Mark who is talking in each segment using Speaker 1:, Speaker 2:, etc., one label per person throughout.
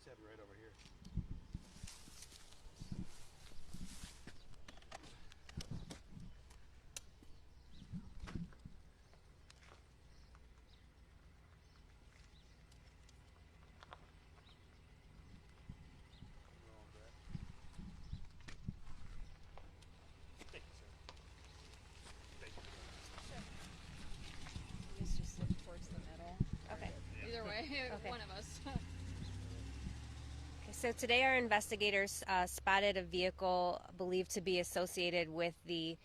Speaker 1: just have it right over here. Thank you, sir. Thank you.
Speaker 2: You just look towards the middle.
Speaker 3: Okay.
Speaker 2: Either way,
Speaker 3: Okay.
Speaker 2: one of us.
Speaker 3: Okay, so today our investigators spotted a vehicle believed to be associated with the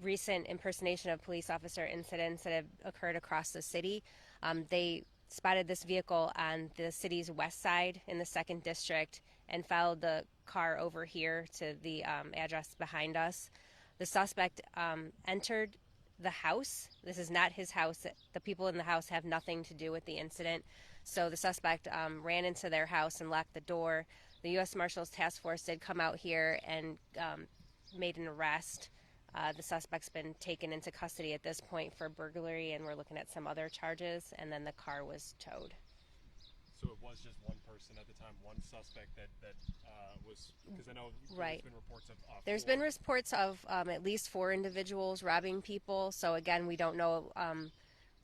Speaker 3: recent impersonation of police officer incidents that have occurred across the city. They spotted this vehicle on the city's west side in the 2nd District and followed the car over here to the address behind us. The suspect entered the house. This is not his house. The people in the house have nothing to do with the incident. So the suspect ran into their house and locked the door. The U.S. Marshals Task Force did come out here and made an arrest. The suspect's been taken into custody at this point for burglary, and we're looking at some other charges, and then the car was towed.
Speaker 1: So it was just one person at the time, one suspect that was, because I know
Speaker 3: Right.
Speaker 1: there's been reports of
Speaker 3: There's
Speaker 1: 4.
Speaker 3: been reports of at least 4 individuals robbing people. So again, we don't know.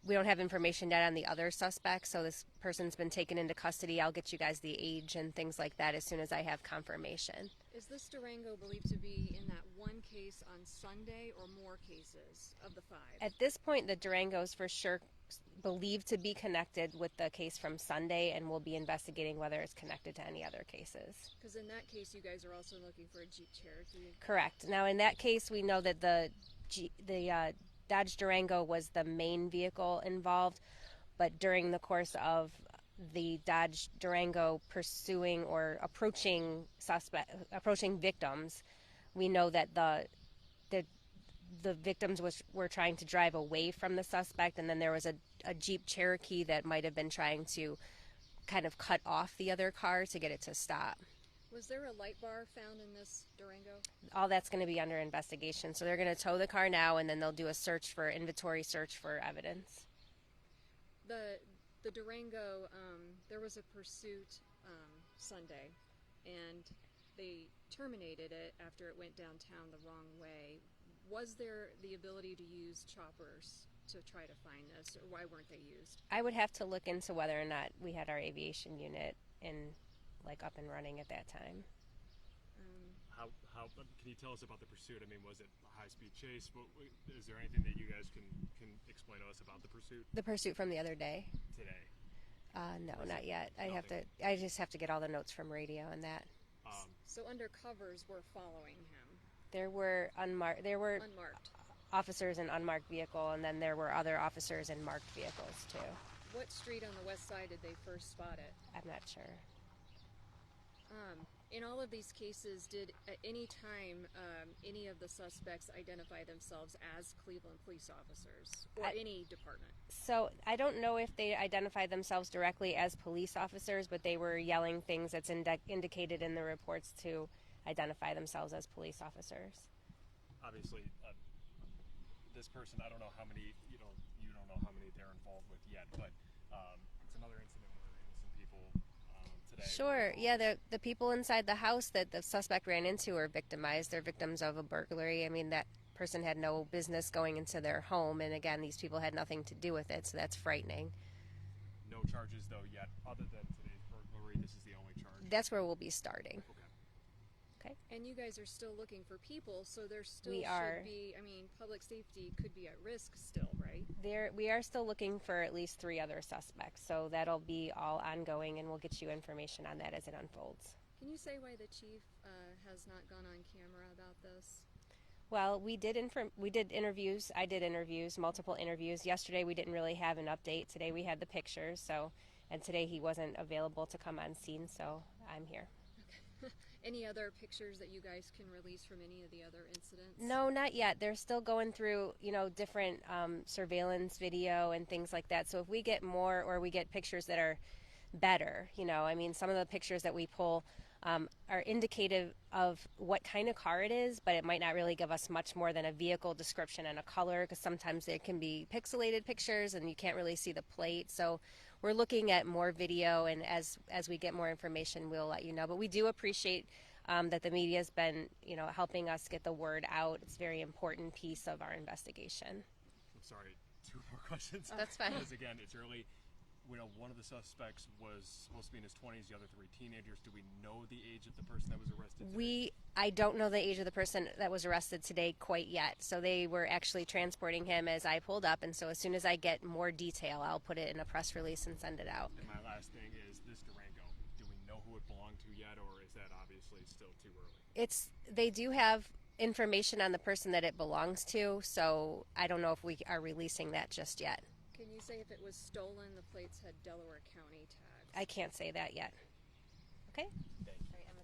Speaker 3: We don't have information yet on the other suspects. So this person's been taken into custody. I'll get you guys the age and things like that as soon as I have confirmation.
Speaker 2: Is this Durango believed to be in that one case on Sunday or more cases of the 5?
Speaker 3: At this point, the Durangos for sure believed to be connected with the case from Sunday, and we'll be investigating whether it's connected to any other cases.
Speaker 2: Because in that case, you guys are also looking for a Jeep Cherokee.
Speaker 3: Correct. Now, in that case, we know that the Dodge Durango was the main vehicle involved, but during the course of the Dodge Durango pursuing or approaching victims, we know that the victims were trying to drive away from the suspect, and then there was a Jeep Cherokee that might have been trying to kind of cut off the other car to get it to stop.
Speaker 2: Was there a light bar found in this Durango?
Speaker 3: All that's going to be under investigation. So they're going to tow the car now, and then they'll do a inventory search for evidence.
Speaker 2: The Durango, there was a pursuit Sunday, and they terminated it after it went downtown the wrong way. Was there the ability to use choppers to try to find this, or why weren't they used?
Speaker 3: I would have to look into whether or not we had our aviation unit up and running at that time.
Speaker 1: How can you tell us about the pursuit? I mean, was it a high-speed chase? Is there anything that you guys can explain to us about the pursuit
Speaker 3: The pursuit from the other day?
Speaker 1: today?
Speaker 3: No, not yet. I just have to get all the notes from radio and that.
Speaker 2: So undercovers were following him,
Speaker 3: There were
Speaker 2: unmarked.
Speaker 3: officers in unmarked vehicle, and then there were other officers in marked vehicles too.
Speaker 2: What street on the west side did they first spot it?
Speaker 3: I'm not sure.
Speaker 2: In all of these cases, did at any time any of the suspects identify themselves as Cleveland police officers or any department?
Speaker 3: So I don't know if they identified themselves directly as police officers, but they were yelling things that's indicated in the reports to identify themselves as police officers.
Speaker 1: Obviously, this person, I don't know how many, you don't know how many they're involved with yet, but it's another incident where innocent people today.
Speaker 3: Sure. Yeah, the people inside the house that the suspect ran into are victimized. They're victims of a burglary. I mean, that person had no business going into their home, and again, these people had nothing to do with it, so that's frightening.
Speaker 1: No charges, though, yet, other than today's burglary. This is the only charge.
Speaker 3: That's where we'll be starting. Okay.
Speaker 2: And you guys are still looking for people, so there still
Speaker 3: We
Speaker 2: should
Speaker 3: are.
Speaker 2: be, public safety could be at risk still, right?
Speaker 3: We are still looking for at least 3 other suspects, so that'll be all ongoing, and we'll get you information on that as it unfolds.
Speaker 2: Can you say why the chief has not gone on camera about this?
Speaker 3: Well, we did interviews. I did interviews, multiple interviews. Yesterday we didn't really have an update. Today we had the pictures, and today he wasn't available to come on scene, so I'm here.
Speaker 2: Okay. Any other pictures that you guys can release from any of the other incidents?
Speaker 3: No, not yet. They're still going through, different surveillance video and things like that. So if we get more, or we get pictures that are better, some of the pictures that we pull are indicative of what kind of car it is, but it might not really give us much more than a vehicle description and a color, because sometimes there can be pixelated pictures and you can't really see the plate. So we're looking at more video, and as we get more information, we'll let you know. But we do appreciate that the media has been, helping us get the word out. It's a very important piece of our investigation.
Speaker 1: I'm sorry, 2 more questions.
Speaker 3: That's fine.
Speaker 1: Because again, it's early. We know one of the suspects was supposed to be in his 20s, the other 3 teenagers. Do we know the age of the person that was arrested today?
Speaker 3: I don't know the age of the person that was arrested today quite yet. So they were actually transporting him as I pulled up, and so as soon as I get more detail, I'll put it in a press release and send it out.
Speaker 1: And my last thing is this Durango. Do we know who it belonged to yet, or is that obviously still too early?
Speaker 3: They do have information on the person that it belongs to, so I don't know if we are releasing that just yet.
Speaker 2: Can you say if it was stolen, the plates had Delaware County tags?
Speaker 3: I can't say that yet. Okay?
Speaker 1: Thank you.
Speaker 3: All right, Emma.